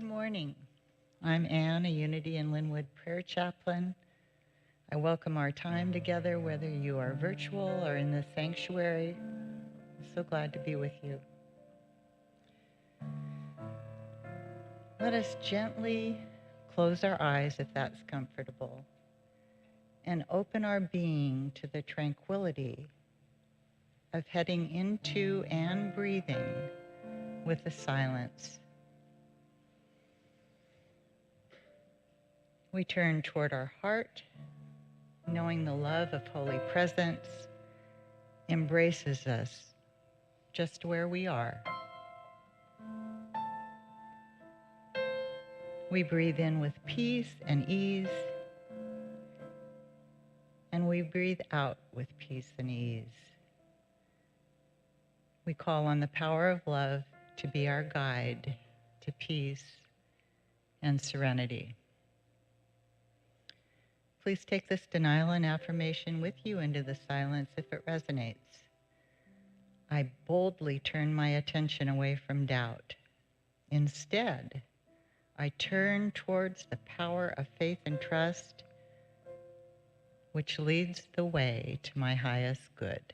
morning. I'm Anne, a Unity in Lynnwood prayer chaplain. I welcome our time together, whether you are virtual or in the sanctuary. I'm so glad to be with you. Let us gently close our eyes if that's comfortable and open our being to the tranquility of heading into and breathing with the silence. We turn toward our heart, knowing the love of Holy Presence embraces us just where we are. We breathe in with peace and ease, and we breathe out with peace and ease. We call on the power of love to be our guide to peace and serenity. Please take this denial and affirmation with you into the silence if it resonates. I boldly turn my attention away from doubt. Instead, I turn towards the power of faith and trust, which leads the way to my highest good.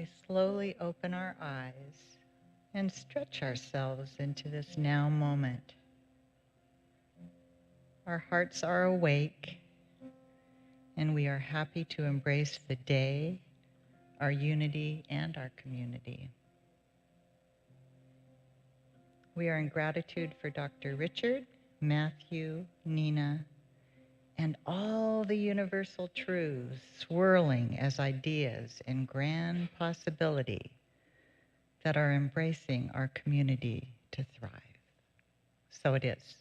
we slowly open our eyes and stretch ourselves into this now moment. Our hearts are awake, and we are happy to embrace the day, our unity, and our community. We are in gratitude for Dr. Richard, Matthew, Nina, and all the universal truths swirling as ideas and grand possibility that are embracing our community to thrive. So it is.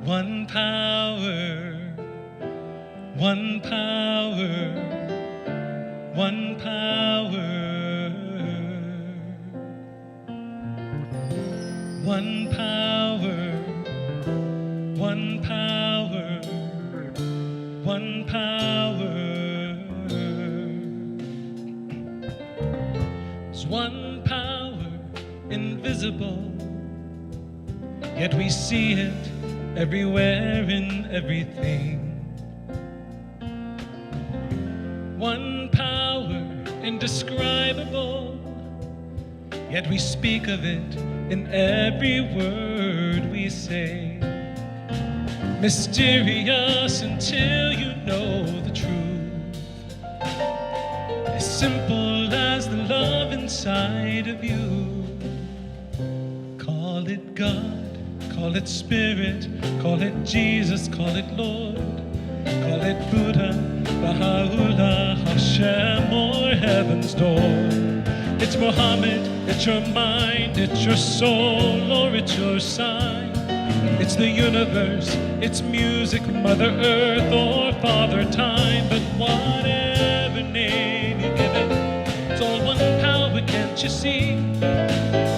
One power, one power, one power, one power, one power, one power. There's one power, invisible, yet we see it everywhere in everything. One power, indescribable, yet we speak of it in every word we say. Mysterious until you know the truth. As simple as the love inside of you. Call it God, call it Spirit, call it Jesus, call it Lord, call it Buddha, Baha'u'llah, Hashem, or Heaven's door. It's Muhammad, it's your mind, it's your soul, or it's your sign. It's the universe, it's music, Mother Earth, or Father Time. But whatever name you give it, it's all one power, can't you see?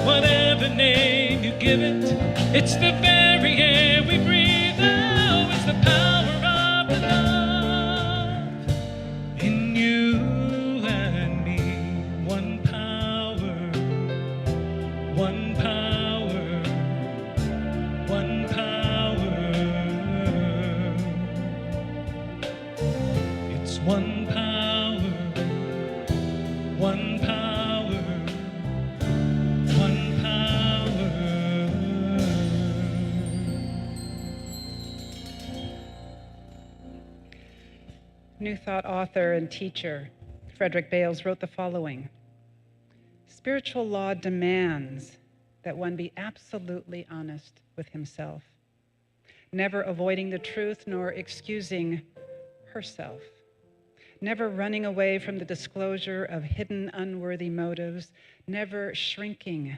Whatever name you give it, it's the very air we breathe. Oh, it's the power of the love in you and me. One power, one power, one power. It's one power, one power, one power. New Thought author and teacher Frederick Bales wrote the following: spiritual law demands that one be absolutely honest with himself, never avoiding the truth nor excusing herself, never running away from the disclosure of hidden unworthy motives, never shrinking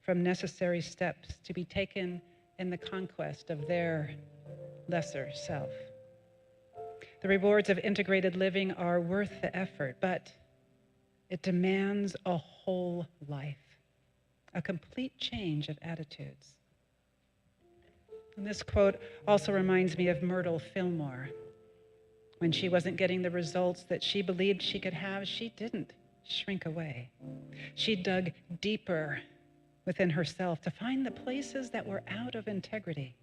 from necessary steps to be taken in the conquest of their lesser self. The rewards of integrated living are worth the effort, but it demands a whole life, a complete change of attitudes. And this quote also reminds me of Myrtle Fillmore. When she wasn't getting the results that she believed she could have, she didn't shrink away. She dug deeper within herself to find the places that were out of integrity,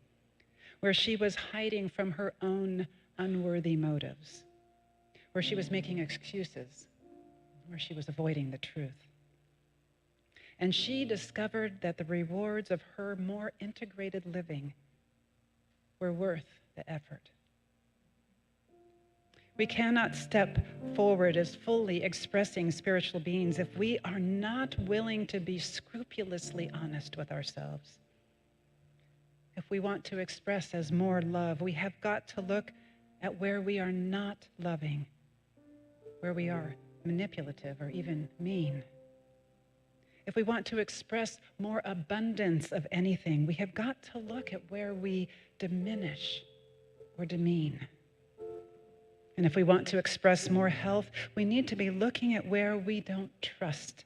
where she was hiding from her own unworthy motives, where she was making excuses, where she was avoiding the truth. And she discovered that the rewards of her more integrated living were worth the effort. We cannot step forward as fully expressing spiritual beings if we are not willing to be scrupulously honest with ourselves. If we want to express as more love, we have got to look at where we are not loving, where we are manipulative or even mean. If we want to express more abundance of anything, we have got to look at where we diminish or demean. And if we want to express more health, we need to be looking at where we don't trust,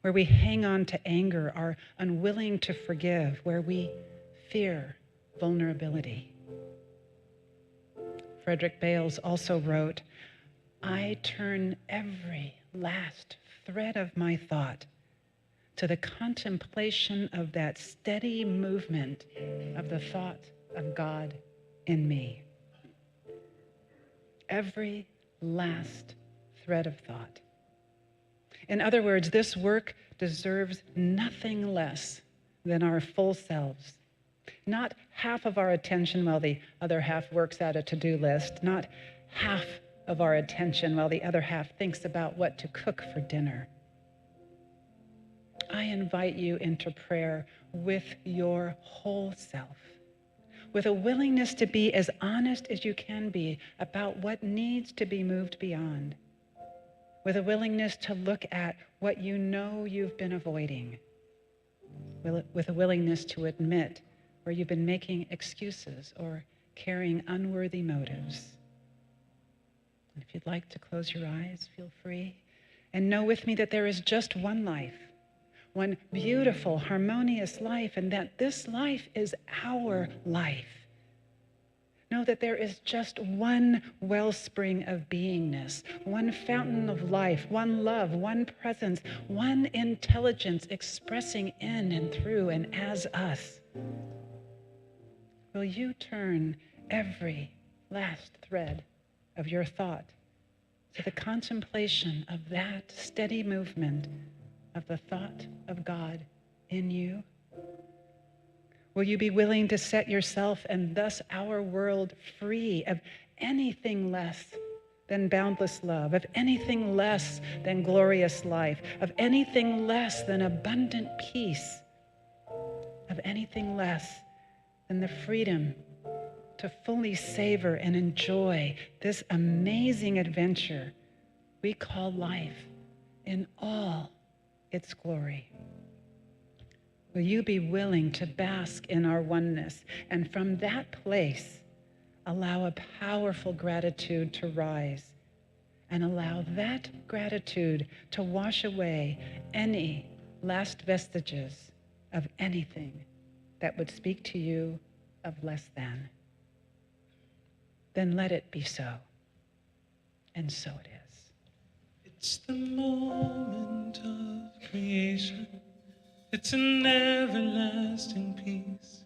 where we hang on to anger, are unwilling to forgive, where we fear vulnerability. Frederick Bales also wrote, I turn every last thread of my thought to the contemplation of that steady movement of the thought of God in me. Every last thread of thought. In other words, this work deserves nothing less than our full selves. Not half of our attention while the other half works out a to-do list. Not half of our attention while the other half thinks about what to cook for dinner. I invite you into prayer with your whole self, with a willingness to be as honest as you can be about what needs to be moved beyond, with a willingness to look at what you know you've been avoiding, with a willingness to admit where you've been making excuses or carrying unworthy motives. And if you'd like to close your eyes, feel free. And know with me that there is just one life, one beautiful, harmonious life, and that this life is our life. Know that there is just one wellspring of beingness, one fountain of life, one love, one presence, one intelligence expressing in and through and as us. Will you turn every last thread of your thought to the contemplation of that steady movement of the thought of God in you? Will you be willing to set yourself and thus our world free of anything less than boundless love, of anything less than glorious life, of anything less than abundant peace, of anything less than the freedom to fully savor and enjoy this amazing adventure we call life in all its glory? Will you be willing to bask in our oneness and from that place allow a powerful gratitude to rise and allow that gratitude to wash away any last vestiges of anything that would speak to you of less than? Then let it be so. And so it is. It's the moment of creation. It's an everlasting peace.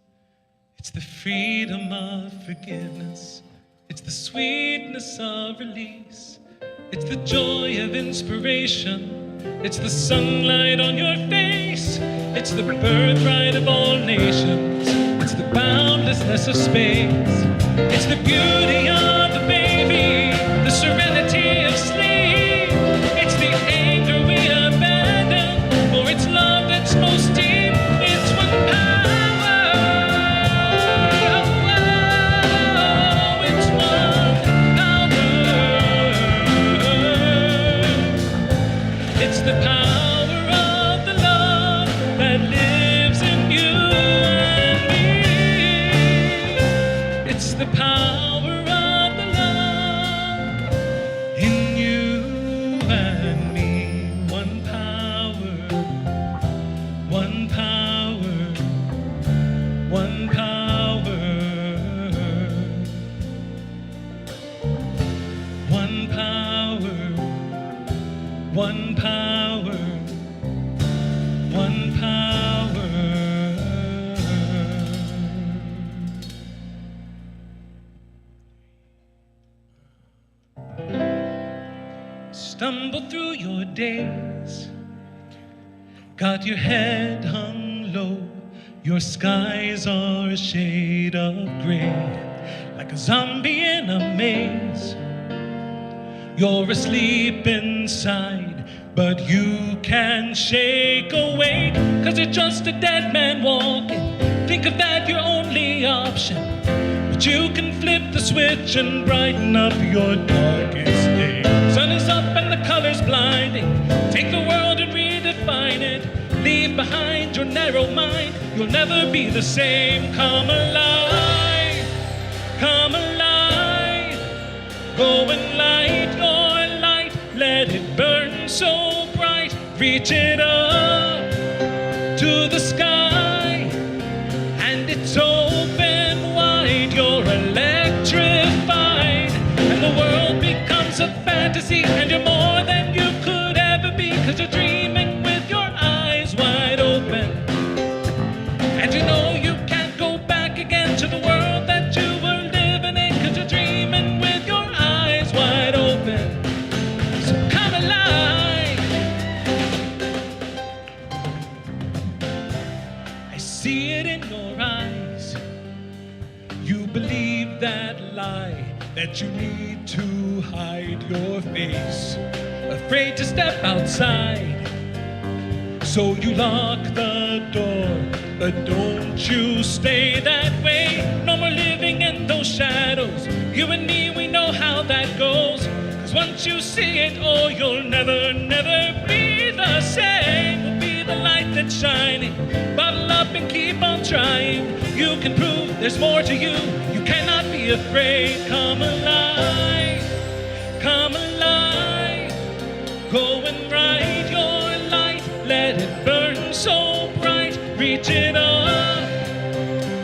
It's the freedom of forgiveness. It's the sweetness of release. It's the joy of inspiration. It's the sunlight on your face. It's the birthright of all nations. It's the boundlessness of space. It's the beauty of the baby, the serenity of sleep. It's the anger we abandon for its love that's most deep. It's one power. Oh, it's one power. It's the power of the love that lives in you and me. It's the power of the love in you and me. One power, one power, one power, one power, one power, one power. Stumble through your days, got your head hung low, your skies are a shade of gray, like a zombie in a maze. You're asleep inside, but you can't shake awake, 'cause you're just a dead man walking. Think of that, your only option, but you can flip the switch and brighten up your darkest day. Sun is up and the colors blinding. Take the world and redefine it. Leave behind your narrow mind. You'll never be the same. Come alive, come alive. Go and light your light. Let it burn so bright. Reach it up to the sky, and it's open wide. You're electrified, and the world becomes a fantasy, and you're more than you could ever be, 'cause you're dreaming with your eyes wide open. And you know you can't go back again to the world that you were living in, 'cause you're dreaming with your eyes wide open. So come alive. I see it in your eyes. You believe that lie, that you need to hide your face, afraid to step outside. So you lock the door, but don't you stay that way. No more living in those shadows. You and me, we know how that goes. 'Cause once you see it, oh, you'll never, never be the same. We'll be the light that's shining. Bottle up and keep on trying. You can there's more to you. You cannot be afraid. Come alive, come alive. Go and ride your light, let it burn so bright. Reach it up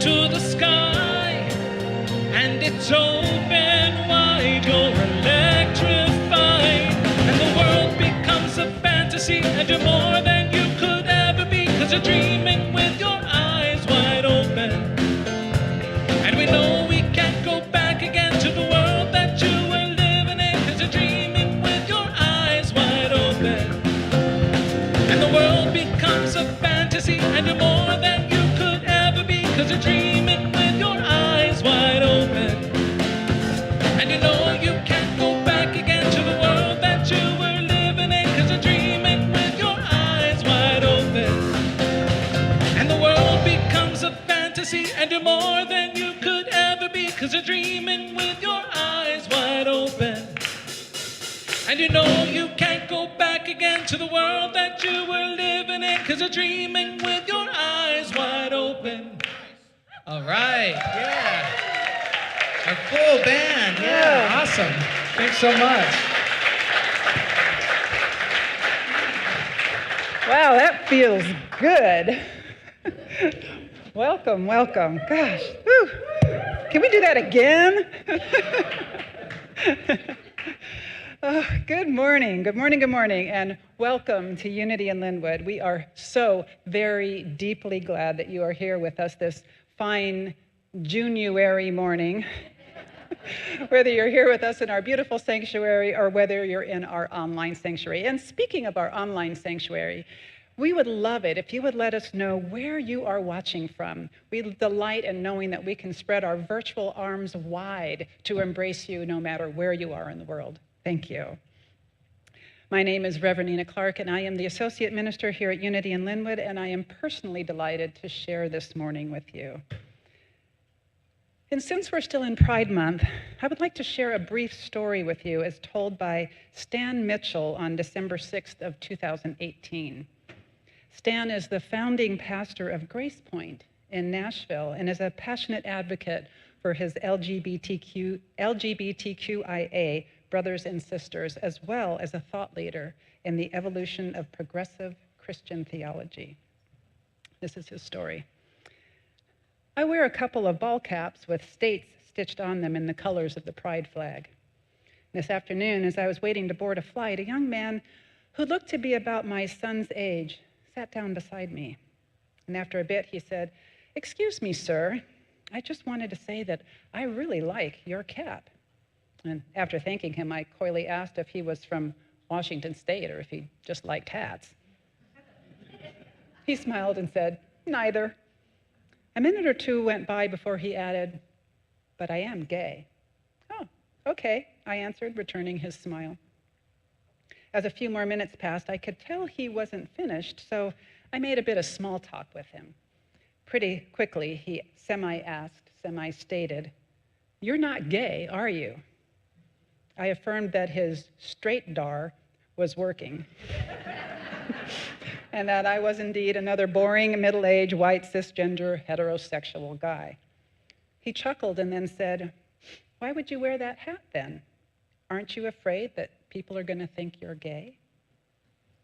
to the sky, and it's open wide. You're electrified, and the world becomes a fantasy, and you're more than you could ever be, 'cause you're dreaming with your eyes wide open. And we know we can't go back again to the world that you were living in, 'cause you're dreaming with your eyes wide open. And the world becomes a fantasy, and you're more than you could ever be, 'cause you're dreaming with your eyes wide open. And you know you can't go back again to the world that you were living in, 'cause you're dreaming with your eyes wide open. And the world becomes a fantasy, and you're more than you could ever be, 'cause you're dreaming with your eyes wide open. And you know you can't go back again to the world that you were living in, 'cause you're dreaming with your eyes wide open. All right, yeah. Our full band, yeah, awesome. Thanks so much. Wow, that feels good. Welcome, welcome. Gosh, whew. Can we do that again? Oh, good morning, good morning, good morning, and welcome to Unity in Lynnwood. We are so very deeply glad that you are here with us this fine January morning. Whether you're here with us in our beautiful sanctuary or whether you're in our online sanctuary. And speaking of our online sanctuary, we would love it if you would let us know where you are watching from. We delight in knowing that we can spread our virtual arms wide to embrace you no matter where you are in the world. Thank you. My name is Reverend Clark, and I am the Associate Minister here at Unity in Lynnwood, and I am personally delighted to share this morning with you. And since we're still in Pride Month, I would like to share a brief story with you as told by Stan Mitchell on December 6th of 2018. Stan is the founding pastor of Grace Point in Nashville and is a passionate advocate for his LGBTQIA brothers and sisters, as well as a thought leader in the evolution of progressive Christian theology. This is his story. I wear a couple of ball caps with states stitched on them in the colors of the pride flag. This afternoon, as I was waiting to board a flight, a young man who looked to be about my son's age sat down beside me. And after a bit, he said, "Excuse me, sir, I just wanted to say that I really like your cap." And after thanking him, I coyly asked if he was from Washington State or if he just liked hats. He smiled and said, "Neither." A minute or two went by before he added, "But I am gay." "Oh, okay," I answered, returning his smile. As a few more minutes passed, I could tell he wasn't finished, so I made a bit of small talk with him. Pretty quickly, he semi-asked, semi-stated, "You're not gay, are you?" I affirmed that his straight dar was working and that I was indeed another boring, middle-aged, white, cisgender, heterosexual guy. He chuckled and then said, "Why would you wear that hat then? Aren't you afraid that people are going to think you're gay?"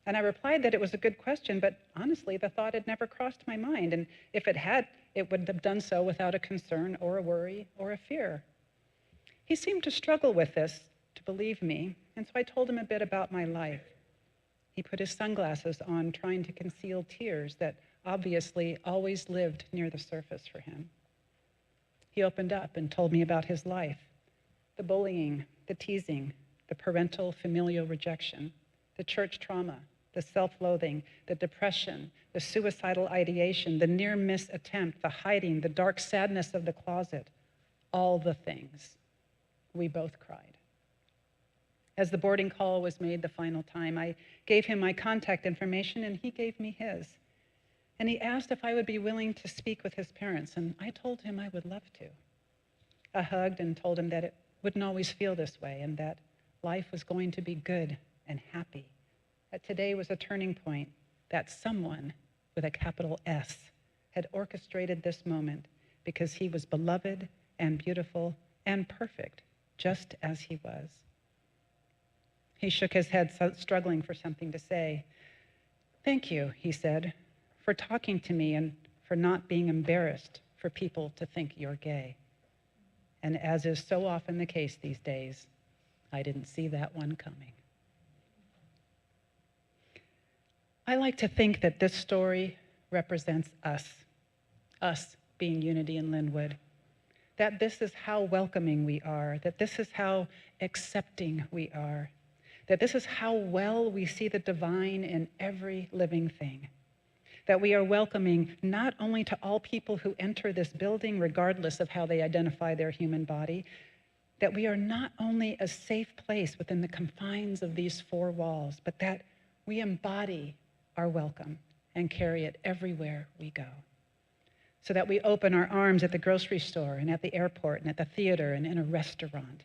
And I replied that it was a good question, but honestly, the thought had never crossed my mind, and if it had, it would have done so without a concern or a worry or a fear. He seemed to struggle with this, to believe me, and so I told him a bit about my life. He put his sunglasses on, trying to conceal tears that obviously always lived near the surface for him. He opened up and told me about his life, the bullying, the teasing, the parental familial rejection, the church trauma, the self-loathing, the depression, the suicidal ideation, the near-miss attempt, the hiding, the dark sadness of the closet, all the things. We both cried. As the boarding call was made the final time, I gave him my contact information and he gave me his. And he asked if I would be willing to speak with his parents, and I told him I would love to. I hugged and told him that it wouldn't always feel this way and that life was going to be good and happy, that today was a turning point, that someone with a capital S had orchestrated this moment, because he was beloved and beautiful and perfect, just as he was. He shook his head, struggling for something to say. "Thank you," he said, "for talking to me and for not being embarrassed for people to think you're gay." And as is so often the case these days, I didn't see that one coming. I like to think that this story represents us being Unity in Lynnwood, that this is how welcoming we are, that this is how accepting we are, that this is how well we see the divine in every living thing, that we are welcoming not only to all people who enter this building, regardless of how they identify their human body, that we are not only a safe place within the confines of these four walls, but that we embody our welcome and carry it everywhere we go. So that we open our arms at the grocery store and at the airport and at the theater and in a restaurant,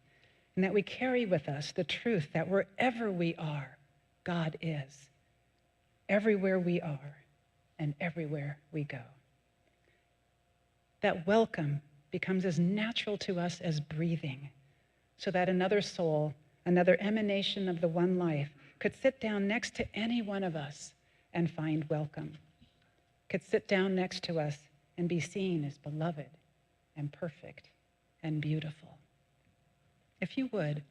and that we carry with us the truth that wherever we are, God is. Everywhere we are and everywhere we go. That welcome becomes as natural to us as breathing, so that another soul, another emanation of the one life, could sit down next to any one of us and find welcome, could sit down next to us and be seen as beloved and perfect and beautiful. If you would,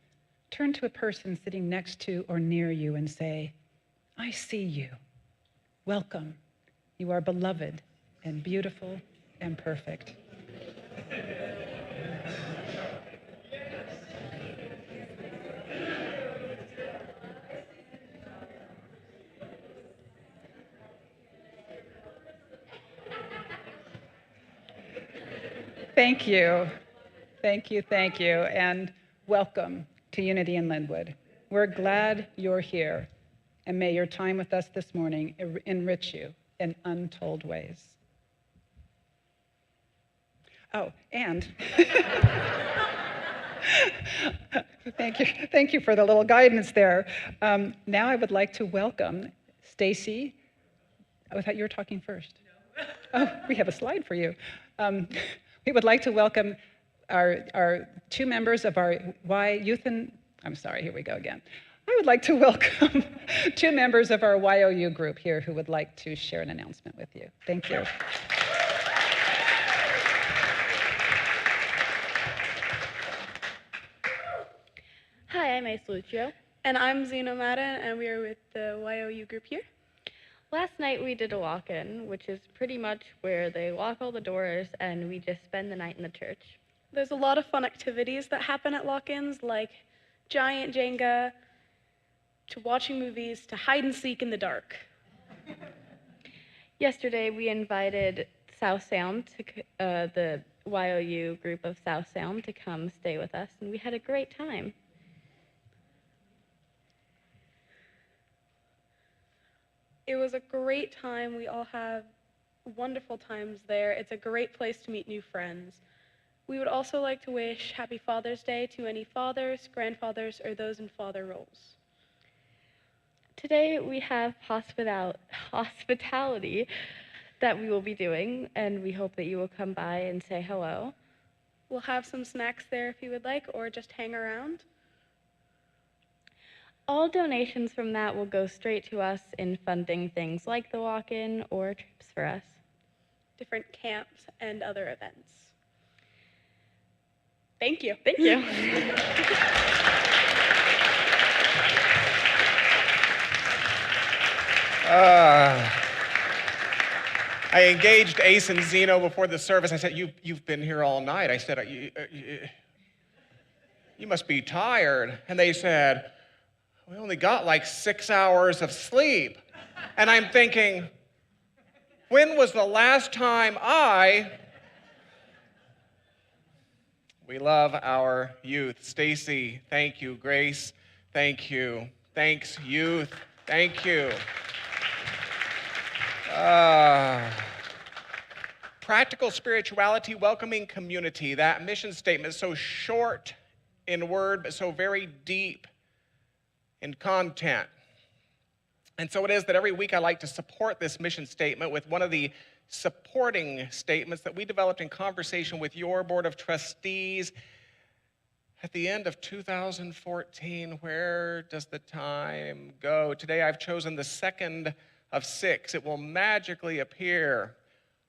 turn to a person sitting next to or near you and say, "I see you. Welcome. You are beloved and beautiful and perfect." Thank you. Thank you, thank you, and welcome to Unity in Lynnwood. We're glad you're here, and may your time with us this morning enrich you in untold ways. Oh, and thank you for the little guidance there. Now I would like to welcome Stacy. I thought you were talking first. Oh, we have a slide for you. We would like to welcome our two members of our here we go again. I would like to welcome two members of our YOU group here who would like to share an announcement with you. Thank you. Hi, I'm Ace Lucio. And I'm Zena Madden, and we are with the YOU group here. Last night we did a walk-in, which is pretty much where they lock all the doors and we just spend the night in the church. There's a lot of fun activities that happen at lock-ins, like giant Jenga, to watching movies, to hide and seek in the dark. Yesterday we invited South Sound, the YOU group of South Sound, to come stay with us, and we had a great time. It was a great time. We all had wonderful times there. It's a great place to meet new friends. We would also like to wish Happy Father's Day to any fathers, grandfathers, or those in father roles. Today we have hospitality that we will be doing, and we hope that you will come by and say hello. We'll have some snacks there if you would like, or just hang around. All donations from that will go straight to us in funding things like the walk-in or trips for us. Different camps and other events. Thank you. Thank you. I engaged Ace and Zeno before the service. I said, you've been here all night. I said, you must be tired. And they said, we only got like 6 hours of sleep. And I'm thinking, when was the last time We love our youth. Stacy, thank you. Grace, thank you. Thanks, youth. Thank you. Practical spirituality, welcoming community. That mission statement is so short in word, but so very deep in content. And so it is that every week I like to support this mission statement with one of the supporting statements that we developed in conversation with your Board of Trustees at the end of 2014. Where does the time go? Today I've chosen the second of 6. It will magically appear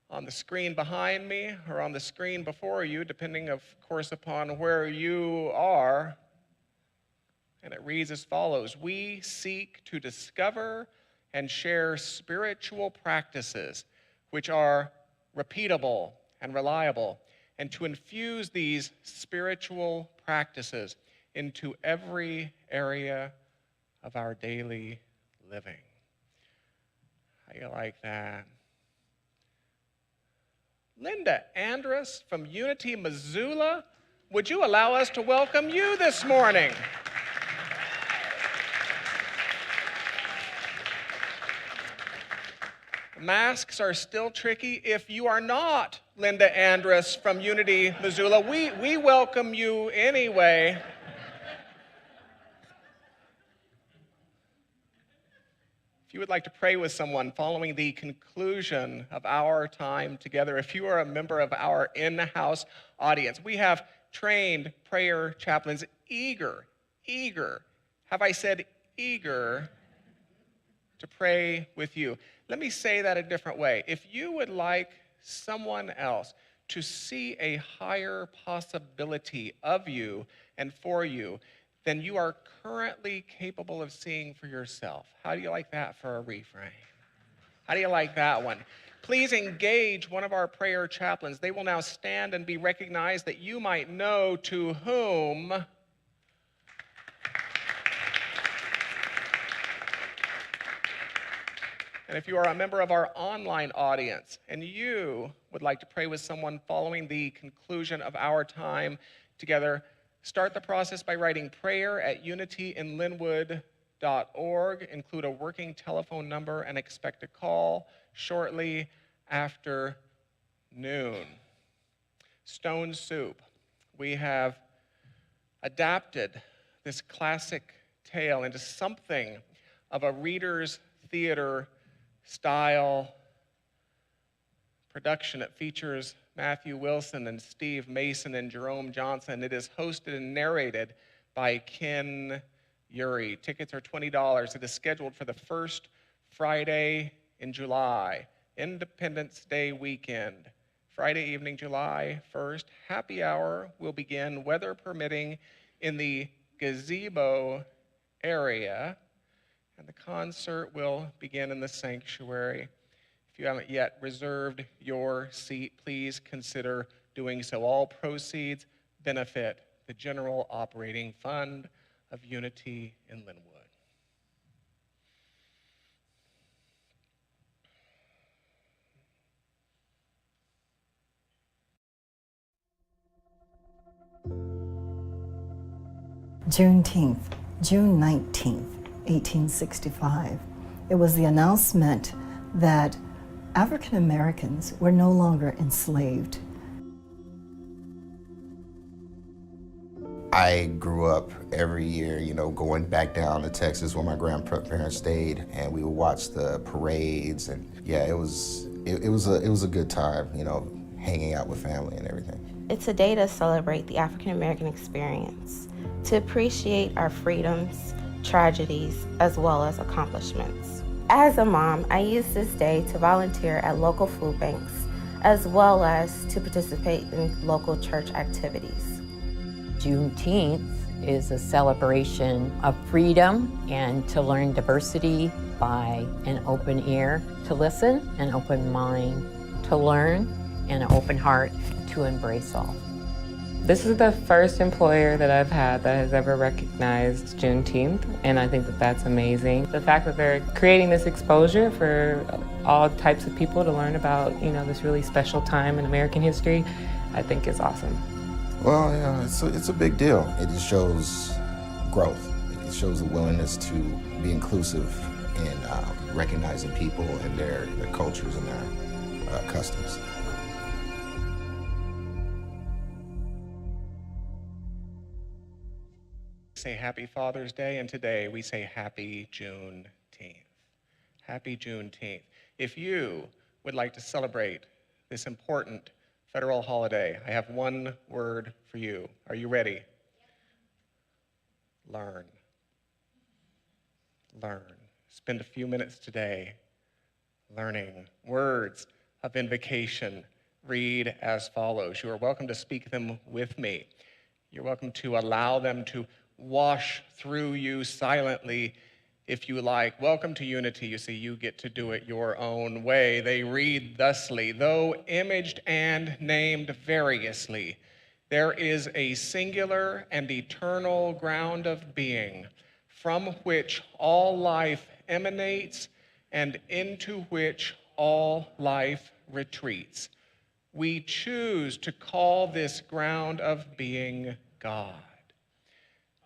on the screen behind me or on the screen before you, depending, of course, upon where you are. And it reads as follows: we seek to discover and share spiritual practices which are repeatable and reliable, and to infuse these spiritual practices into every area of our daily living. How you like that? Linda Andrus from Unity, Missoula, would you allow us to welcome you this morning? Masks are still tricky. If you are not Linda Andrus from Unity, Missoula, we welcome you anyway. If you would like to pray with someone following the conclusion of our time together, if you are a member of our in-house audience, we have trained prayer chaplains eager, have I said eager, to pray with you. Let me say that a different way. If you would like someone else to see a higher possibility of you and for you than you are currently capable of seeing for yourself, how do you like that for a reframe? How do you like that one? Please engage one of our prayer chaplains. They will now stand and be recognized that you might know to whom And if you are a member of our online audience and you would like to pray with someone following the conclusion of our time together, start the process by writing prayer@unityinlynnwood.org. Include a working telephone number and expect a call shortly after noon. Stone Soup. We have adapted this classic tale into something of a reader's theater style production. It features Matthew Wilson and Steve Mason and Jerome Johnson. It is hosted and narrated by Ken Urie. Tickets are $20. It is scheduled for the first Friday in July, Independence Day weekend. Friday evening, July 1st. Happy hour will begin, weather permitting, in the gazebo area. And the concert will begin in the sanctuary. If you haven't yet reserved your seat, please consider doing so. All proceeds benefit the general operating fund of Unity in Lynnwood. Juneteenth, June 19th, 1865. It was the announcement that African Americans were no longer enslaved. I grew up every year, going back down to Texas where my grandparents stayed, and we would watch the parades, and yeah, it was a good time, hanging out with family and everything. It's a day to celebrate the African American experience, to appreciate our freedoms, tragedies, as well as accomplishments. As a mom, I use this day to volunteer at local food banks, as well as to participate in local church activities. Juneteenth is a celebration of freedom and to learn diversity by an open ear to listen, an open mind to learn, and an open heart to embrace all. This is the first employer that I've had that has ever recognized Juneteenth, and I think that that's amazing. The fact that they're creating this exposure for all types of people to learn about, this really special time in American history, I think is awesome. Well, yeah, it's a big deal. It just shows growth. It shows the willingness to be inclusive in recognizing people and their cultures and their customs. Say Happy Father's Day, and today we say Happy Juneteenth. Happy Juneteenth. If you would like to celebrate this important federal holiday, I have one word for you. Are you ready? Learn. Learn. Spend a few minutes today learning words of invocation. Read as follows. You are welcome to speak them with me. You're welcome to allow them to wash through you silently if you like. Welcome to unity. You see, you get to do it your own way. They read thusly: though imaged and named variously, there is a singular and eternal ground of being from which all life emanates and into which all life retreats. We choose to call this ground of being God.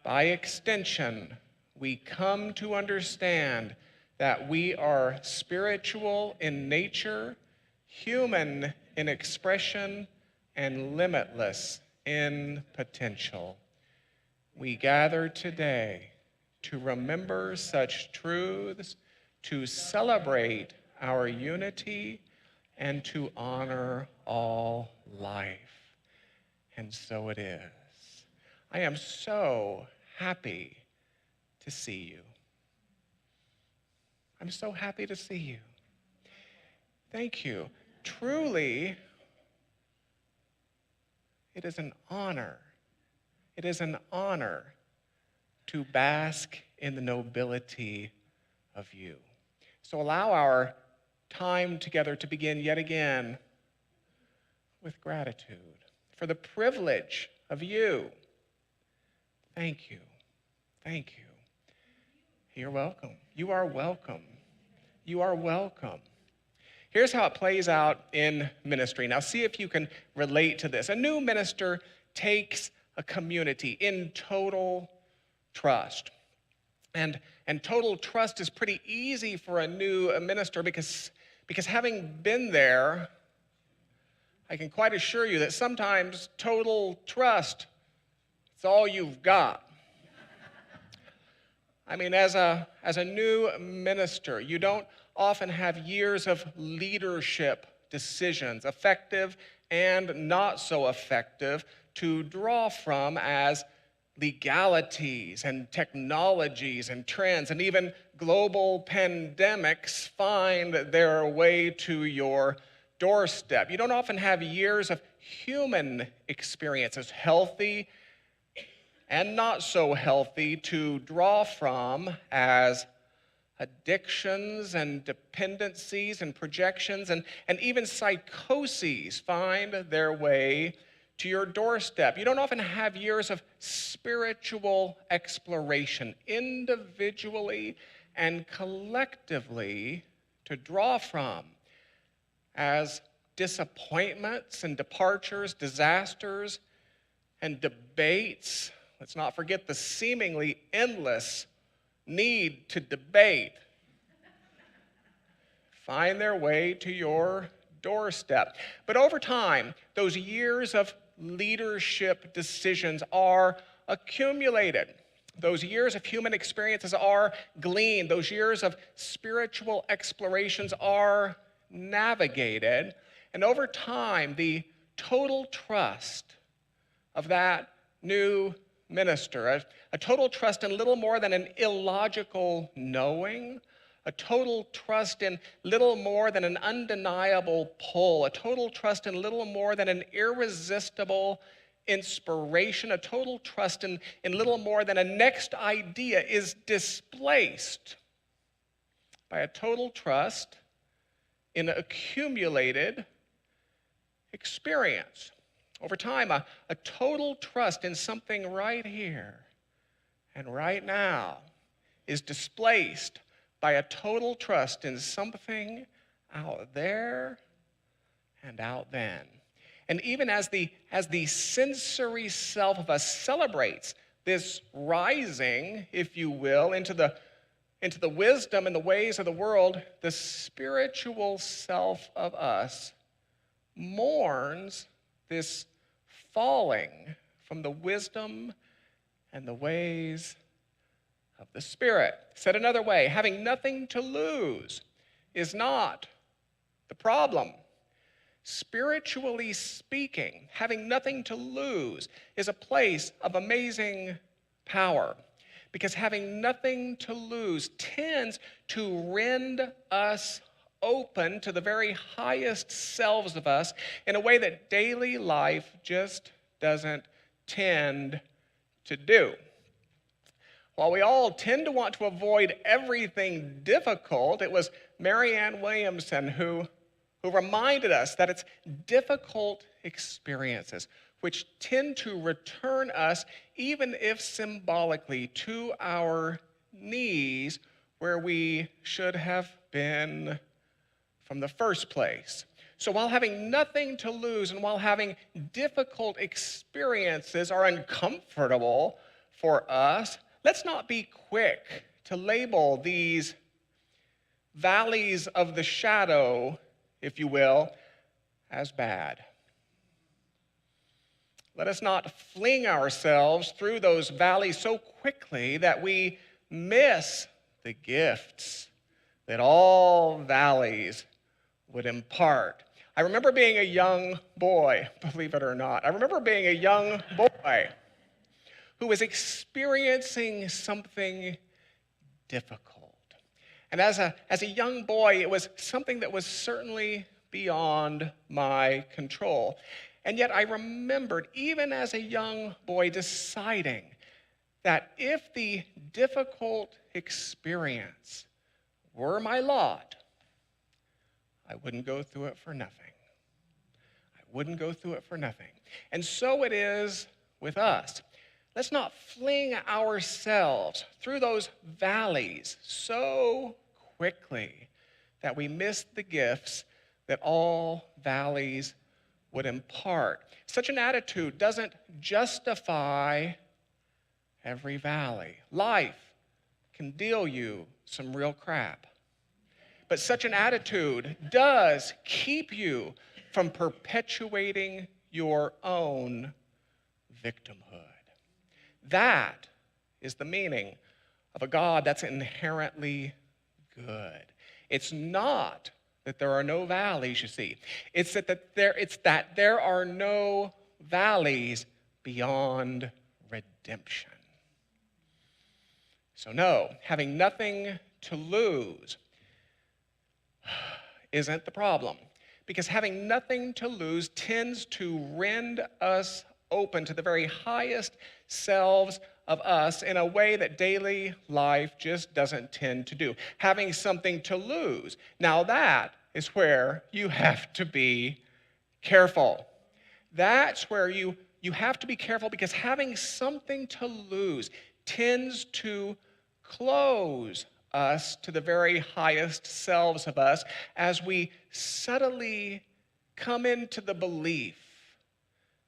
By extension, we come to understand that we are spiritual in nature, human in expression, and limitless in potential. We gather today to remember such truths, to celebrate our unity, and to honor all life. And so it is. I am so happy to see you. I'm so happy to see you. Thank you. Truly, it is an honor. It is an honor to bask in the nobility of you. So allow our time together to begin yet again with gratitude for the privilege of you. Thank you. Thank you. You're welcome. You are welcome. You are welcome. Here's how it plays out in ministry. Now, see if you can relate to this. A new minister takes a community in total trust. And total trust is pretty easy for a new minister because having been there, I can quite assure you that sometimes total trust is all you've got. I mean, as a new minister, you don't often have years of leadership decisions, effective and not so effective, to draw from as legalities and technologies and trends and even global pandemics find their way to your doorstep. You don't often have years of human experiences, healthy and not so healthy, to draw from as addictions and dependencies and projections and even psychoses find their way to your doorstep. You don't often have years of spiritual exploration, individually and collectively, to draw from as disappointments and departures, disasters and debates. Let's not forget the seemingly endless need to debate find their way to your doorstep. But over time, those years of leadership decisions are accumulated. Those years of human experiences are gleaned. Those years of spiritual explorations are navigated. And over time, the total trust of that new minister, a total trust in little more than an illogical knowing, a total trust in little more than an undeniable pull, a total trust in little more than an irresistible inspiration, a total trust in little more than a next idea is displaced by a total trust in accumulated experience. Over time, a total trust in something right here and right now is displaced by a total trust in something out there and out then. And even as the sensory self of us celebrates this rising, if you will, into the wisdom and the ways of the world, the spiritual self of us mourns this falling from the wisdom and the ways of the Spirit. Said another way, having nothing to lose is not the problem. Spiritually speaking, having nothing to lose is a place of amazing power, because having nothing to lose tends to rend us open to the very highest selves of us in a way that daily life just doesn't tend to do. While we all tend to want to avoid everything difficult, it was Marianne Williamson who reminded us that it's difficult experiences which tend to return us, even if symbolically, to our knees where we should have been from the first place. So while having nothing to lose and while having difficult experiences are uncomfortable for us, let's not be quick to label these valleys of the shadow, if you will, as bad. Let us not fling ourselves through those valleys so quickly that we miss the gifts that all valleys would impart. I remember being a young boy, believe it or not. I remember being a young boy who was experiencing something difficult. And as a young boy, it was something that was certainly beyond my control. And yet I remembered, even as a young boy, deciding that if the difficult experience were my lot, I wouldn't go through it for nothing. I wouldn't go through it for nothing. And so it is with us. Let's not fling ourselves through those valleys so quickly that we miss the gifts that all valleys would impart. Such an attitude doesn't justify every valley. Life can deal you some real crap. But such an attitude does keep you from perpetuating your own victimhood. That is the meaning of a God that's inherently good. It's not that there are no valleys, you see. It's that there are no valleys beyond redemption. So no, having nothing to lose isn't the problem, because having nothing to lose tends to rend us open to the very highest selves of us in a way that daily life just doesn't tend to do. Having something to lose. Now that is where you have to be careful. That's where you have to be careful, because having something to lose tends to close us to the very highest selves of us as we subtly come into the belief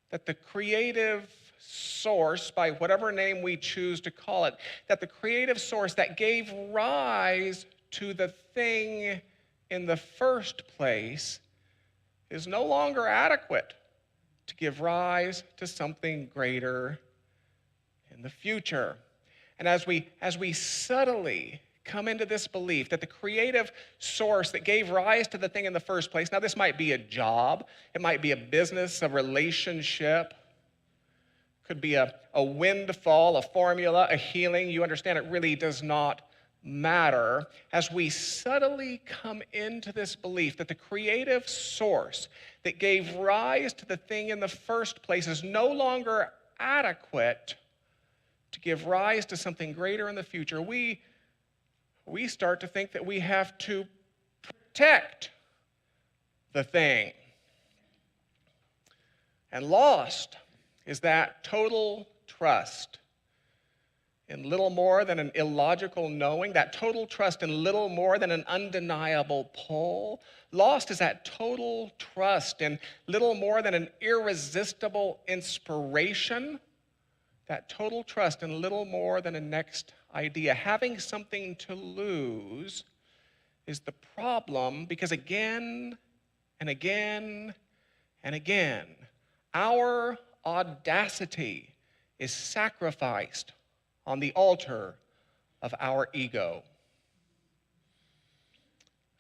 that the creative source, by whatever name we choose to call it, that the creative source that gave rise to the thing in the first place is no longer adequate to give rise to something greater in the future. And as we subtly come into this belief that the creative source that gave rise to the thing in the first place, now this might be a job, it might be a business, a relationship, could be a windfall, a formula, a healing. You understand it really does not matter. As we subtly come into this belief that the creative source that gave rise to the thing in the first place is no longer adequate to give rise to something greater in the future, we start to think that we have to protect the thing. And lost is that total trust in little more than an illogical knowing, that total trust in little more than an undeniable pull. Lost is that total trust in little more than an irresistible inspiration, that total trust in little more than a next idea. Having something to lose is the problem, because again and again and again, our audacity is sacrificed on the altar of our ego.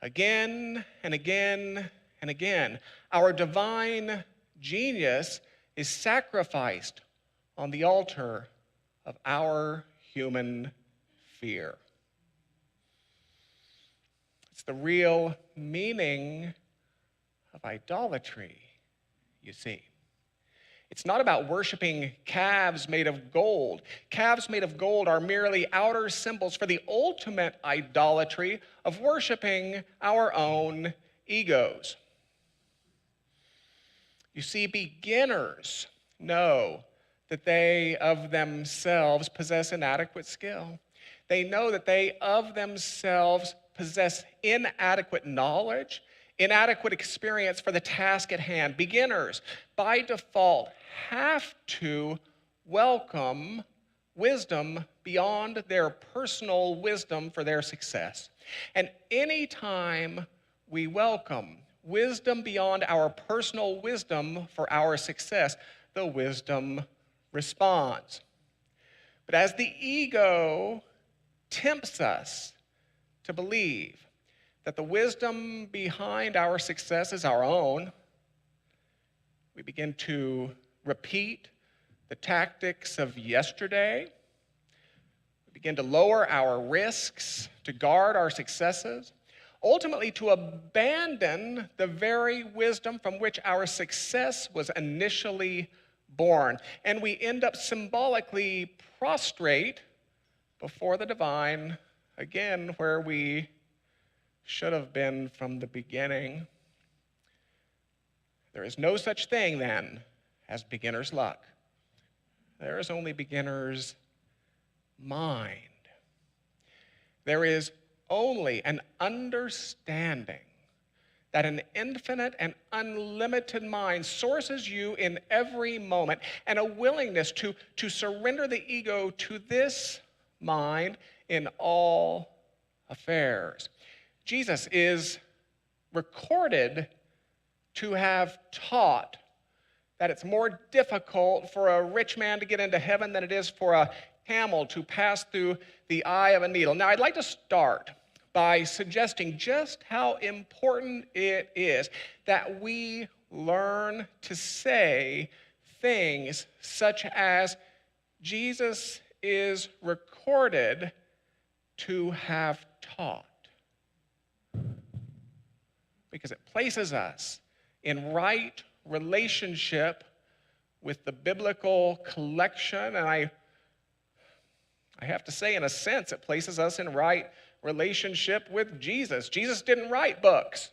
again and again and again. Our divine genius is sacrificed on the altar of our human fear. It's the real meaning of idolatry, you see. It's not about worshiping calves made of gold. Calves made of gold are merely outer symbols for the ultimate idolatry of worshiping our own egos. You see, beginners know that they of themselves possess inadequate skill. They know that they of themselves possess inadequate knowledge, inadequate experience for the task at hand. Beginners, by default, have to welcome wisdom beyond their personal wisdom for their success. And anytime we welcome wisdom beyond our personal wisdom for our success, the wisdom responds. But as the ego tempts us to believe that the wisdom behind our success is our own, we begin to repeat the tactics of yesterday. We begin to lower our risks, to guard our successes, ultimately to abandon the very wisdom from which our success was initially born. And we end up symbolically prostrate before the divine, again, where we should have been from the beginning. There is no such thing, then, as beginner's luck. There is only beginner's mind. There is only an understanding that an infinite and unlimited mind sources you in every moment, and a willingness to surrender the ego to this mind in all affairs. Jesus is recorded to have taught that it's more difficult for a rich man to get into heaven than it is for a camel to pass through the eye of a needle. Now, I'd like to start by suggesting just how important it is that we learn to say things such as Jesus is recorded to have taught. Because it places us in right relationship with the biblical collection, and I have to say, in a sense, it places us in right relationship with Jesus. Jesus didn't write books.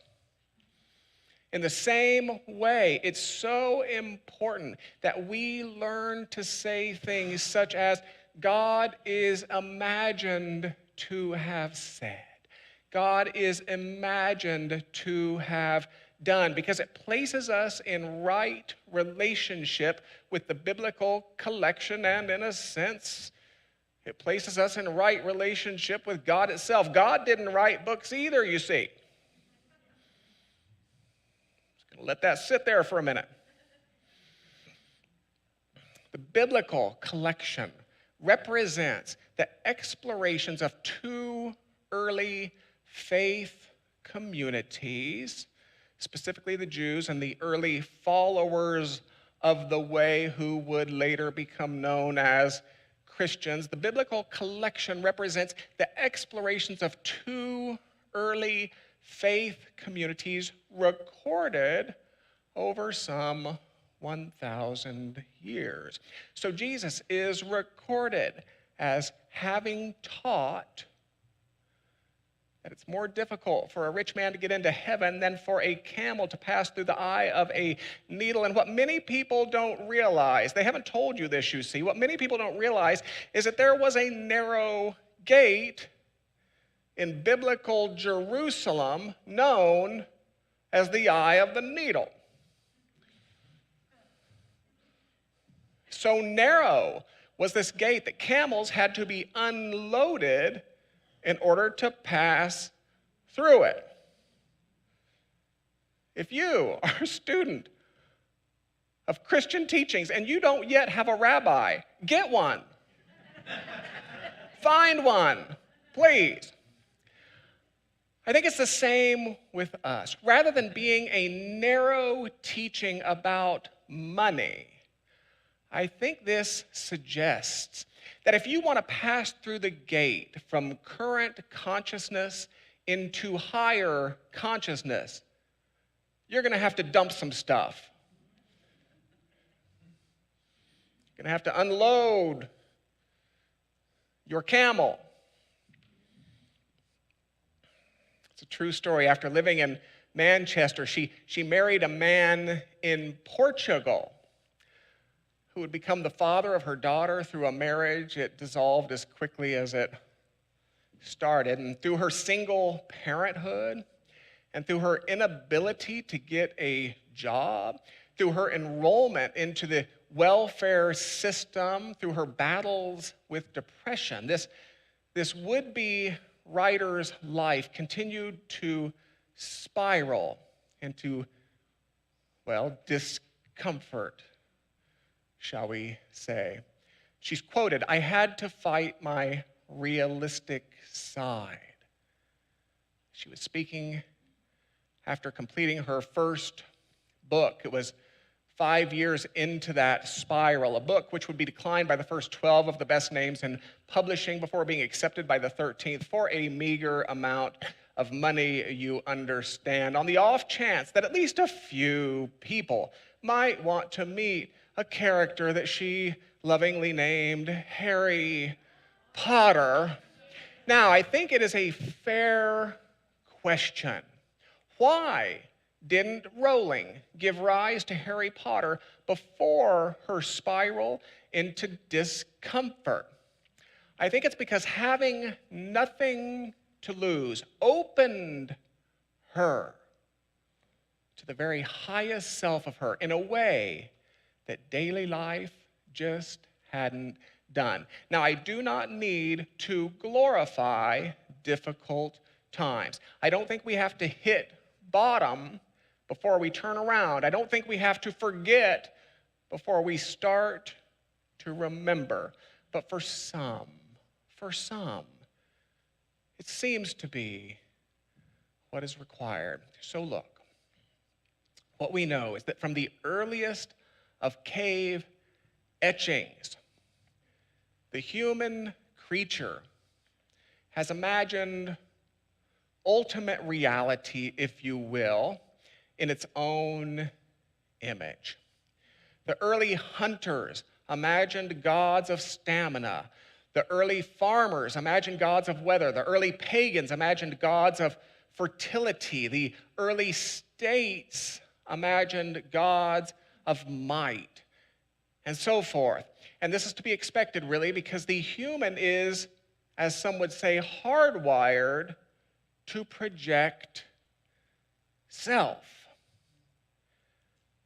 In the same way, it's so important that we learn to say things such as, God is imagined to have said. God is imagined to have done, because it places us in right relationship with the biblical collection, and in a sense, it places us in right relationship with God itself. God didn't write books either, you see. Just gonna let that sit there for a minute. The biblical collection represents the explorations of two early faith communities, specifically the Jews and the early followers of the way who would later become known as Christians. The biblical collection represents the explorations of two early faith communities recorded over some 1,000 years. So Jesus is recorded as having taught that it's more difficult for a rich man to get into heaven than for a camel to pass through the eye of a needle. And what many people don't realize, they haven't told you this, you see, what many people don't realize is that there was a narrow gate in biblical Jerusalem known as the eye of the needle. So narrow was this gate that camels had to be unloaded in order to pass through it. If you are a student of Christian teachings and you don't yet have a rabbi, get one. Find one, please. I think it's the same with us. Rather than being a narrow teaching about money, I think this suggests that if you want to pass through the gate from current consciousness into higher consciousness, you're going to have to dump some stuff. You're going to have to unload your camel. It's a true story. After living in Manchester, she married a man in Portugal who would become the father of her daughter through a marriage. It dissolved as quickly as it started. And through her single parenthood, and through her inability to get a job, through her enrollment into the welfare system, through her battles with depression, this would-be writer's life continued to spiral into, well, discomfort, shall we say. She's quoted, "I had to fight my realistic side." She was speaking after completing her first book. It was 5 years into that spiral, a book which would be declined by the first 12 of the best names in publishing before being accepted by the 13th for a meager amount of money, you understand, on the off chance that at least a few people might want to meet a character that she lovingly named Harry Potter. Now, I think it is a fair question. Why didn't Rowling give rise to Harry Potter before her spiral into discomfort? I think it's because having nothing to lose opened her to the very highest self of her in a way that daily life just hadn't done. Now, I do not need to glorify difficult times. I don't think we have to hit bottom before we turn around. I don't think we have to forget before we start to remember. But for some, it seems to be what is required. So look, what we know is that from the earliest of cave etchings, the human creature has imagined ultimate reality, if you will, in its own image. The early hunters imagined gods of stamina. The early farmers imagined gods of weather. The early pagans imagined gods of fertility. The early states imagined gods of might, and so forth. And this is to be expected, really, because the human is, as some would say, hardwired to project self.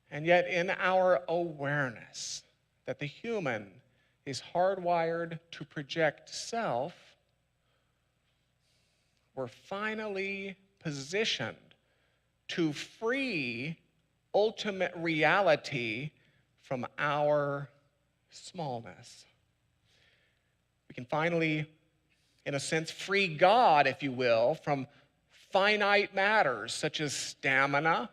And yet, in our awareness that the human is hardwired to project self, we're finally positioned to free ultimate reality from our smallness. We can finally, in a sense, free God, if you will, from finite matters such as stamina,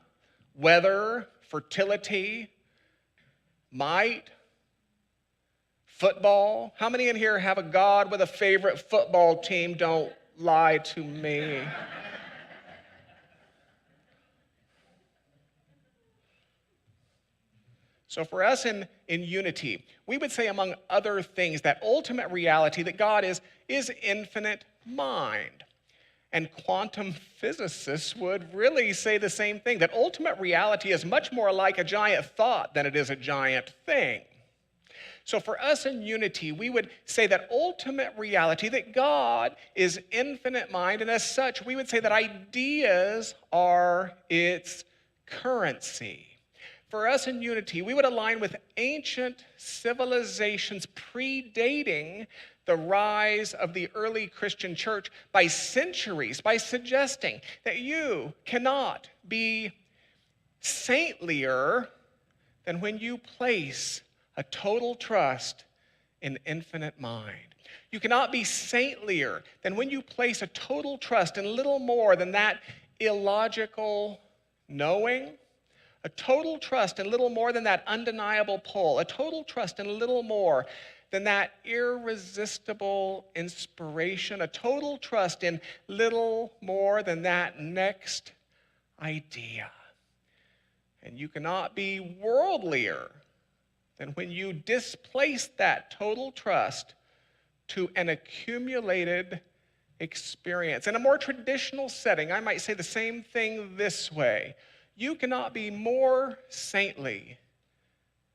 weather, fertility, might, football. How many in here have a God with a favorite football team? Don't lie to me. So for us in unity, we would say, among other things, that ultimate reality, that God is infinite mind. And quantum physicists would really say the same thing, that ultimate reality is much more like a giant thought than it is a giant thing. So for us in unity, we would say that ultimate reality, that God is infinite mind, and as such, we would say that ideas are its currency. For us in unity, we would align with ancient civilizations predating the rise of the early Christian church by centuries, by suggesting that you cannot be saintlier than when you place a total trust in infinite mind. You cannot be saintlier than when you place a total trust in little more than that illogical knowing, a total trust in little more than that undeniable pull, a total trust in little more than that irresistible inspiration, a total trust in little more than that next idea. And you cannot be worldlier than when you displace that total trust to an accumulated experience. In a more traditional setting, I might say the same thing this way. You cannot be more saintly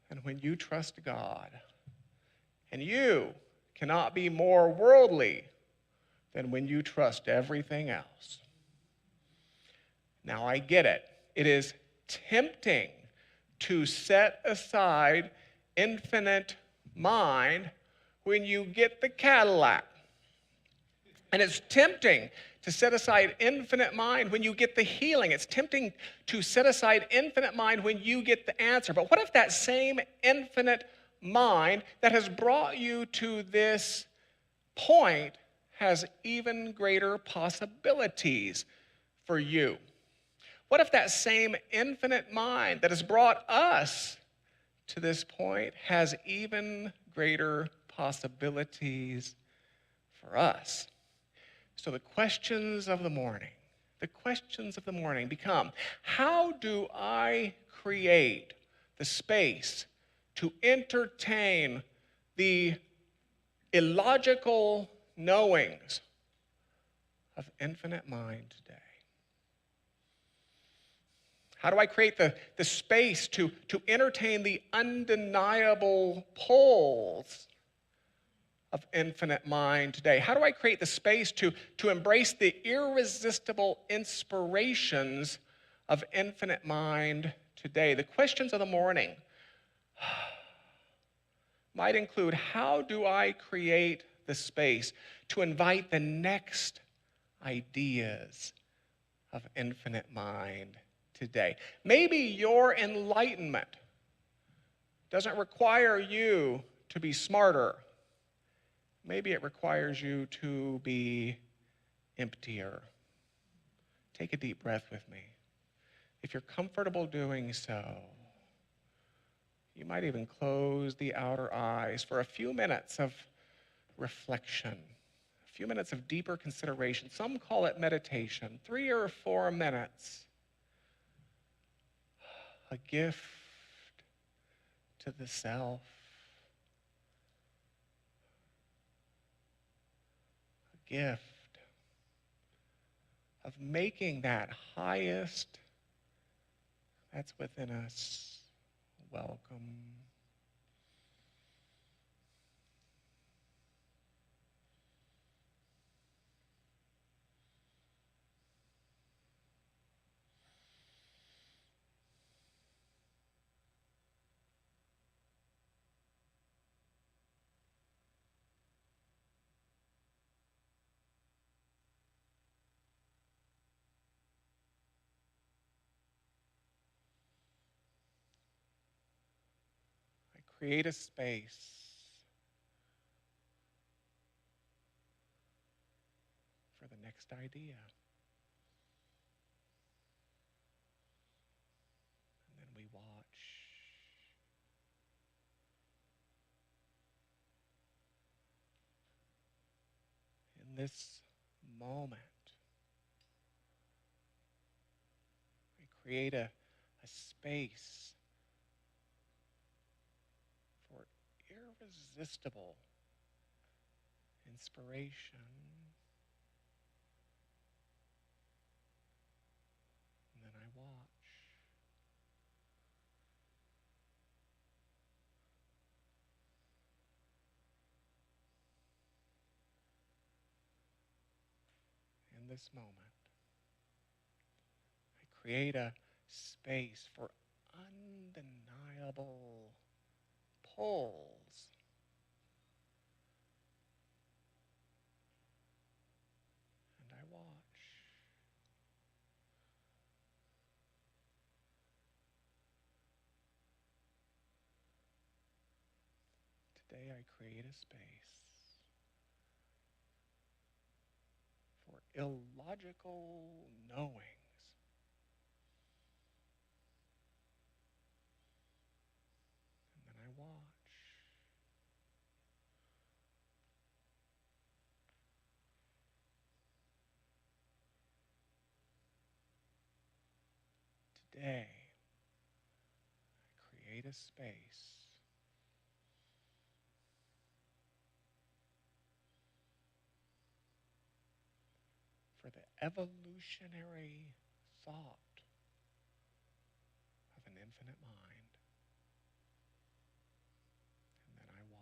than when you trust God. And you cannot be more worldly than when you trust everything else. Now, I get it. It is tempting to set aside infinite mind when you get the Cadillac. And it's tempting to set aside infinite mind when you get the healing. It's tempting to set aside infinite mind when you get the answer. But what if that same infinite mind that has brought you to this point has even greater possibilities for you? What if that same infinite mind that has brought us to this point has even greater possibilities for us? So the questions of the morning become, how do I create the space to entertain the illogical knowings of infinite mind today? How do I create the space to entertain the undeniable pulls of infinite mind today? How do I create the space to embrace the irresistible inspirations of infinite mind today? The questions of the morning might include, how do I create the space to invite the next ideas of infinite mind today? Maybe your enlightenment doesn't require you to be smarter. Maybe it requires you to be emptier. Take a deep breath with me. If you're comfortable doing so, you might even close the outer eyes for a few minutes of reflection, a few minutes of deeper consideration. Some call it meditation, 3 or 4 minutes. A gift to the self. A gift of making that highest that's within us welcome. Create a space for the next idea. And then we watch. In this moment, we create a space for irresistible inspiration. And then I watch. In this moment, I create a space for undeniable pulls. And I watch. Today I create a space illogical knowings. And then I watch. Today, I create a space for the evolutionary thought of an infinite mind. And then I watch.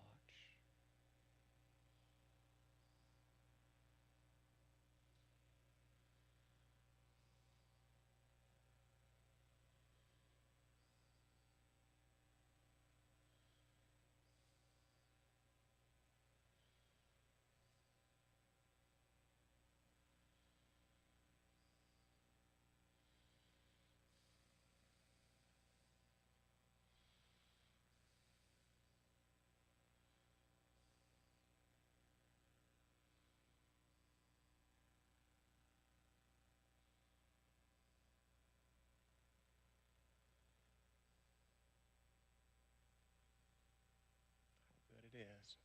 It is.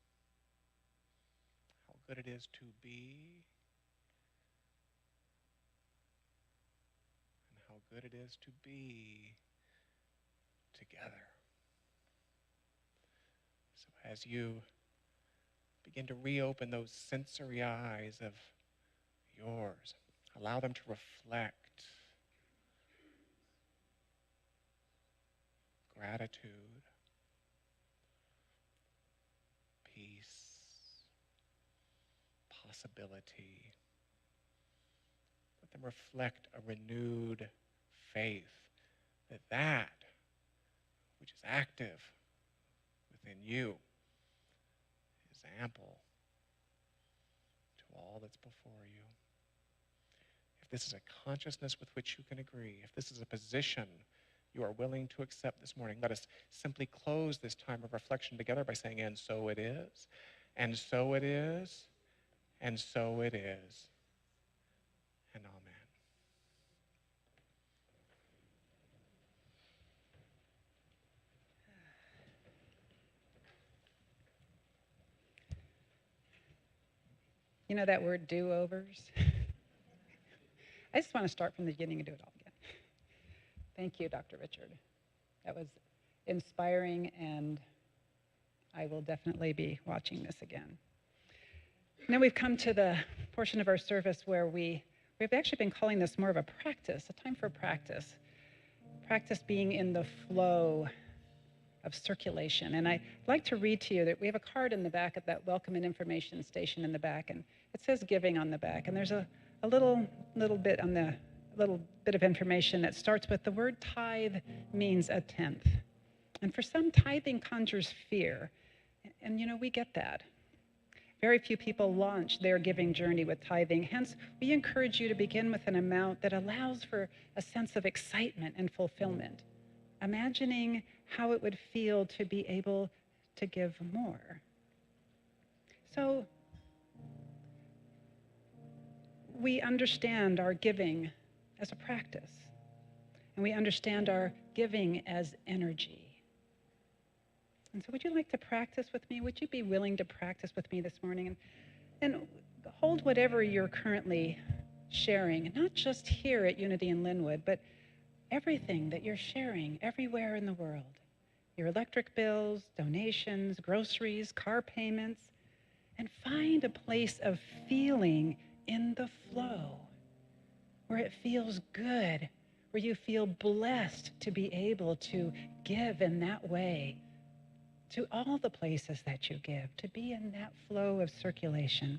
How good it is to be, and how good it is to be together. So as you begin to reopen those sensory eyes of yours, allow them to reflect gratitude, peace, possibility. Let them reflect a renewed faith that that which is active within you is ample to all that's before you. If this is a consciousness with which you can agree, if this is a position you are willing to accept this morning, let us simply close this time of reflection together by saying, and so it is, and so it is, and so it is, and amen. You know that word do-overs? I just want to start from the beginning and do it all again. Thank you, Dr. Richard. That was inspiring, and I will definitely be watching this again. Now we've come to the portion of our service where we've actually been calling this more of a practice, a time for practice. Practice being in the flow of circulation. And I'd like to read to you that we have a card in the back at that welcome and information station in the back, and it says giving on the back. And there's a little bit on the little bit of information that starts with the word tithe means a tenth. And for some, tithing conjures fear. And you know, we get that. Very few people launch their giving journey with tithing. Hence, we encourage you to begin with an amount that allows for a sense of excitement and fulfillment, imagining how it would feel to be able to give more. So we understand our giving as a practice, and we understand our giving as energy. And so would you like to practice with me? Would you be willing to practice with me this morning? And hold whatever you're currently sharing, not just here at Unity in Lynnwood, but everything that you're sharing everywhere in the world. Your electric bills, donations, groceries, car payments, and find a place of feeling in the flow, where it feels good, where you feel blessed to be able to give in that way to all the places that you give, to be in that flow of circulation.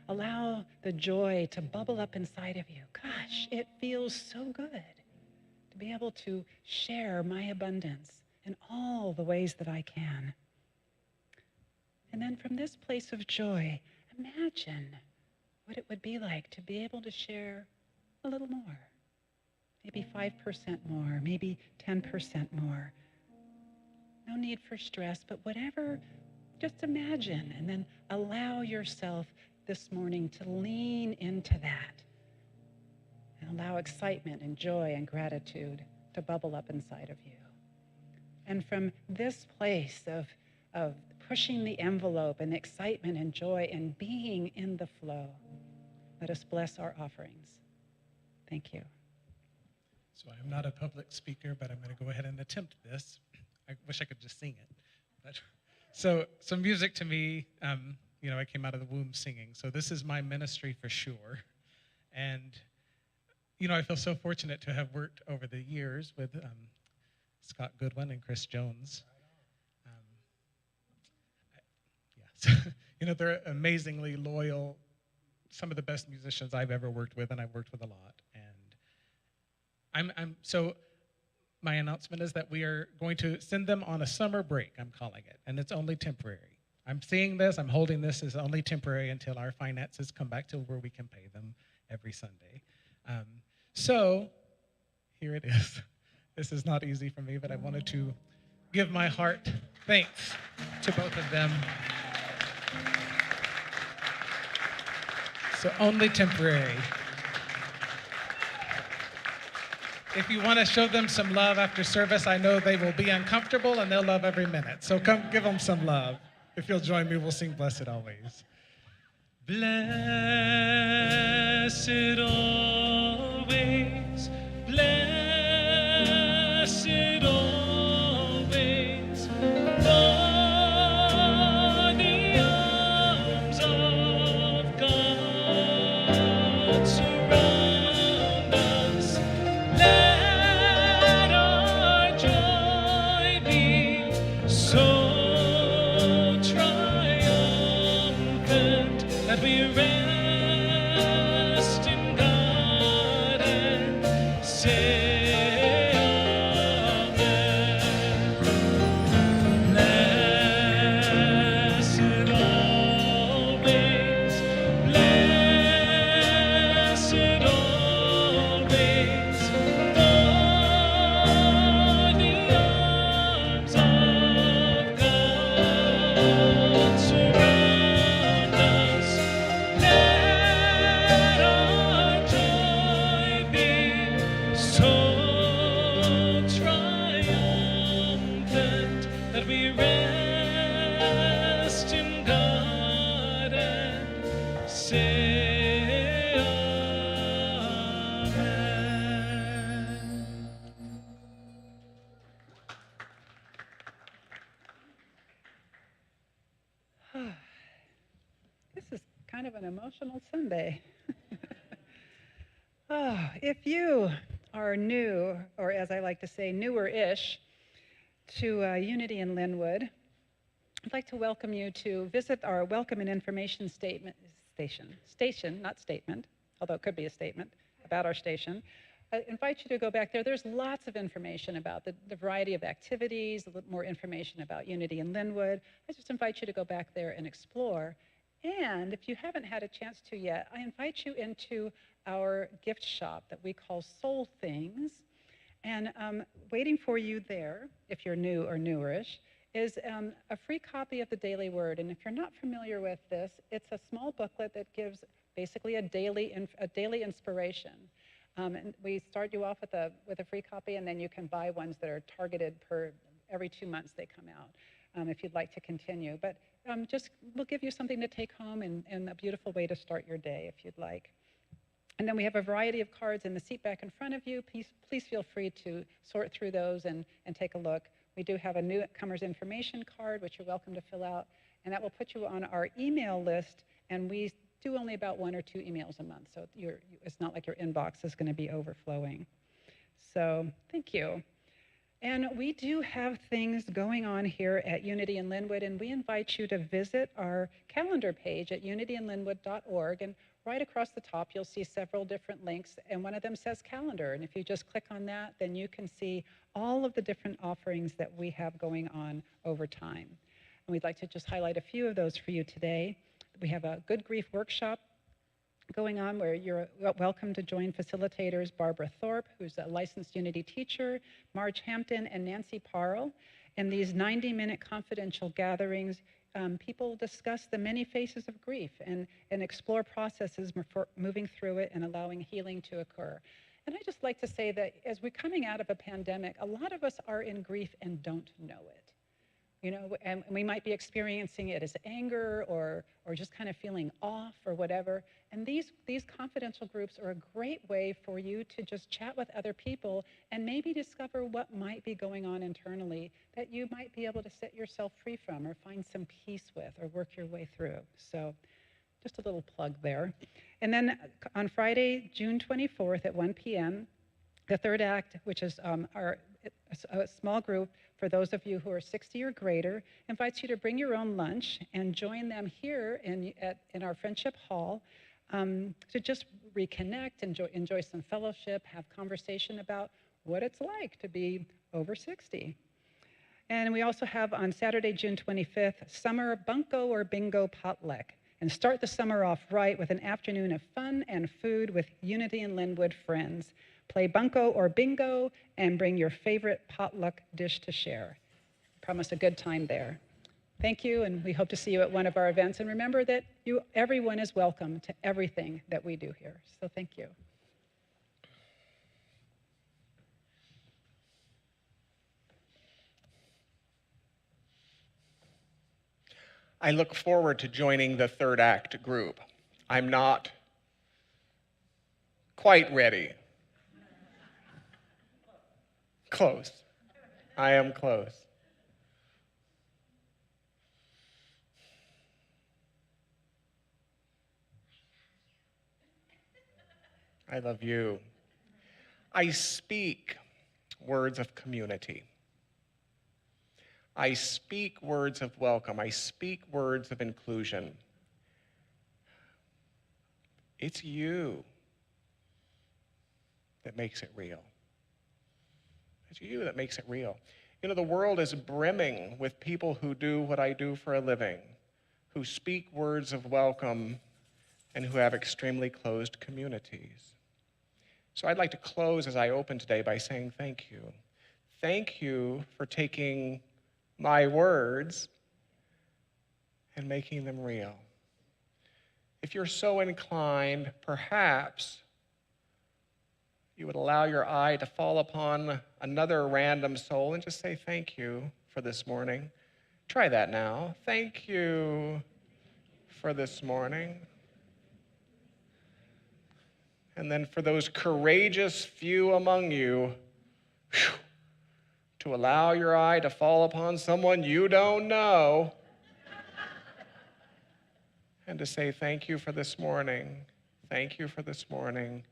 Allow the joy to bubble up inside of you. Gosh, it feels so good to be able to share my abundance in all the ways that I can. And then from this place of joy, imagine what it would be like to be able to share a little more. Maybe 5% more, maybe 10% more. No need for stress, but whatever, just imagine, and then allow yourself this morning to lean into that, And allow excitement and joy and gratitude to bubble up inside of you. And from this place of pushing the envelope and excitement and joy and being in the flow, let us bless our offerings. Thank you. So I'm not a public speaker, but I'm going to go ahead and attempt this. I wish I could just sing it. But, so music to me, I came out of the womb singing. So this is my ministry for sure. And, I feel so fortunate to have worked over the years with Scott Goodwin and Chris Jones. They're amazingly loyal, some of the best musicians I've ever worked with, and I've worked with a lot. And so my announcement is that we are going to send them on a summer break, I'm calling it, and it's only temporary. I'm seeing this, I'm holding this as only temporary until our finances come back to where we can pay them every Sunday. So here it is. This is not easy for me, but I wanted to give my heart thanks to both of them. So only temporary. If you want to show them some love after service, I know they will be uncomfortable and they'll love every minute. So come give them some love. If you'll join me, we'll sing Blessed Always. Blessed always, blessed always, for the arms of God surround us. Let our joy be so triumphant that we rest in God and say amen. Blessed always, blessed always, for the arms of God surround us. Let our joy be so triumphant that we rest in God and say amen. This is kind of an emotional Sunday. If you are new, or as I like to say, newer-ish, to Unity in Lynnwood, I'd like to welcome you to visit our Welcome and Information station, not statement, although it could be a statement about our station. I invite you to go back there. There's lots of information about the variety of activities, a little more information about Unity in Lynnwood. I just invite you to go back there and explore. And if you haven't had a chance to yet, I invite you into our gift shop that we call Soul Things. And waiting for you there, if you're new or newerish, is a free copy of the Daily Word. And if you're not familiar with this, it's a small booklet that gives basically a daily inspiration. And we start you off with a free copy, and then you can buy ones that are targeted every 2 months they come out, if you'd like to continue. But we'll give you something to take home and a beautiful way to start your day if you'd like. And then we have a variety of cards in the seat back in front of you. Please feel free to sort through those and take a look. We do have a newcomer's information card, which you're welcome to fill out, and that will put you on our email list, and we do only about 1 or 2 emails a month, so it's not like your inbox is going to be overflowing. So thank you. And we do have things going on here at Unity in Lynnwood, and we invite you to visit our calendar page at unityinlynnwood.org, and right across the top you'll see several different links, and one of them says calendar, and if you just click on that, then you can see all of the different offerings that we have going on over time. And we'd like to just highlight a few of those for you today. We have a Good Grief workshop going on where you're welcome to join facilitators Barbara Thorpe, who's a licensed Unity teacher, Marge Hampton, and Nancy Parle. In these 90-minute confidential gatherings, people discuss the many faces of grief and explore processes for moving through it and allowing healing to occur. And I just like to say that as we're coming out of a pandemic, a lot of us are in grief and don't know it. You know, and we might be experiencing it as anger or just kind of feeling off or whatever. And these confidential groups are a great way for you to just chat with other people and maybe discover what might be going on internally that you might be able to set yourself free from or find some peace with or work your way through. So just a little plug there. And then on Friday, June 24th at 1 p.m., the third act, which is a small group for those of you who are 60 or greater, invites you to bring your own lunch and join them here in our Friendship Hall to just reconnect, enjoy some fellowship, have conversation about what it's like to be over 60. And we also have on Saturday, June 25th, Summer Bunko or Bingo Potluck. And start the summer off right with an afternoon of fun and food with Unity in Lynnwood friends. Play bunco or bingo and bring your favorite potluck dish to share. Promise a good time there. Thank you, and we hope to see you at one of our events. And remember that everyone is welcome to everything that we do here. So thank you. I look forward to joining the third act group. I'm not quite ready. Close. I am close. I love you. I speak words of community. I speak words of welcome. I speak words of inclusion. It's you that makes it real. It's you that makes it real. You know, the world is brimming with people who do what I do for a living, who speak words of welcome, and who have extremely closed communities. So I'd like to close as I open today by saying thank you. Thank you for taking my words and making them real. If you're so inclined, perhaps you would allow your eye to fall upon another random soul and just say thank you for this morning. Try that now. Thank you for this morning. And then for those courageous few among you, to allow your eye to fall upon someone you don't know and to say thank you for this morning. Thank you for this morning.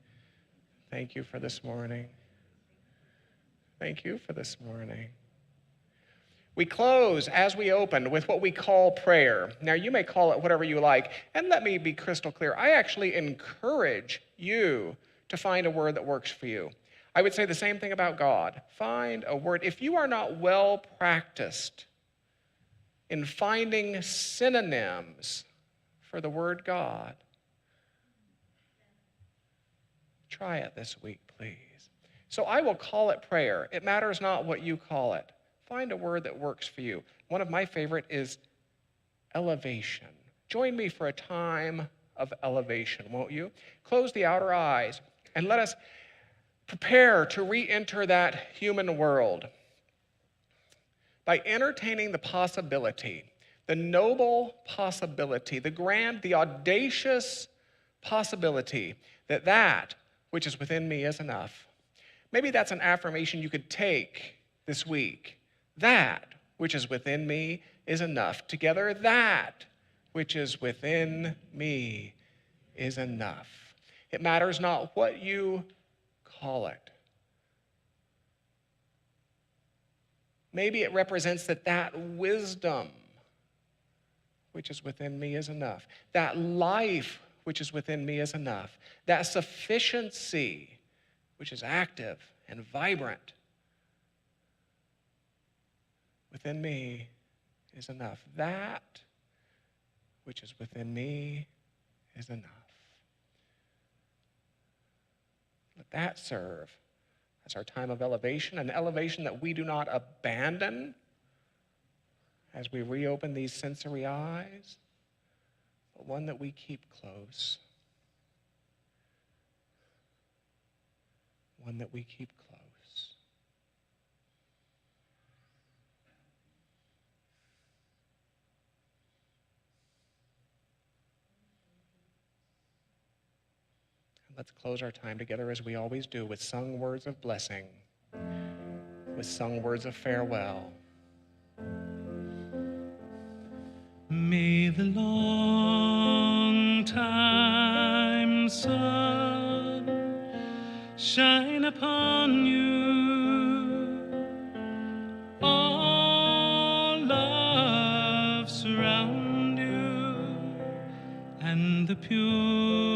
Thank you for this morning. Thank you for this morning. We close as we opened with what we call prayer. Now, you may call it whatever you like, and let me be crystal clear. I actually encourage you to find a word that works for you. I would say the same thing about God. Find a word. If you are not well practiced in finding synonyms for the word God, try it this week, please. So I will call it prayer. It matters not what you call it. Find a word that works for you. One of my favorite is elevation. Join me for a time of elevation, won't you? Close the outer eyes and let us prepare to re-enter that human world by entertaining the possibility, the noble possibility, the grand, the audacious possibility that that which is within me is enough. Maybe that's an affirmation you could take this week. That which is within me is enough. Together, that which is within me is enough. It matters not what you call it. Maybe it represents that wisdom which is within me is enough. That life which is within me is enough. That sufficiency which is active and vibrant within me is enough. That which is within me is enough. Let that serve as our time of elevation, an elevation that we do not abandon, as we reopen these sensory eyes, but one that we keep close. One that we keep close. And let's close our time together as we always do with sung words of blessing, with sung words of farewell. May the long time sun shine upon you, all love surround you, and the pure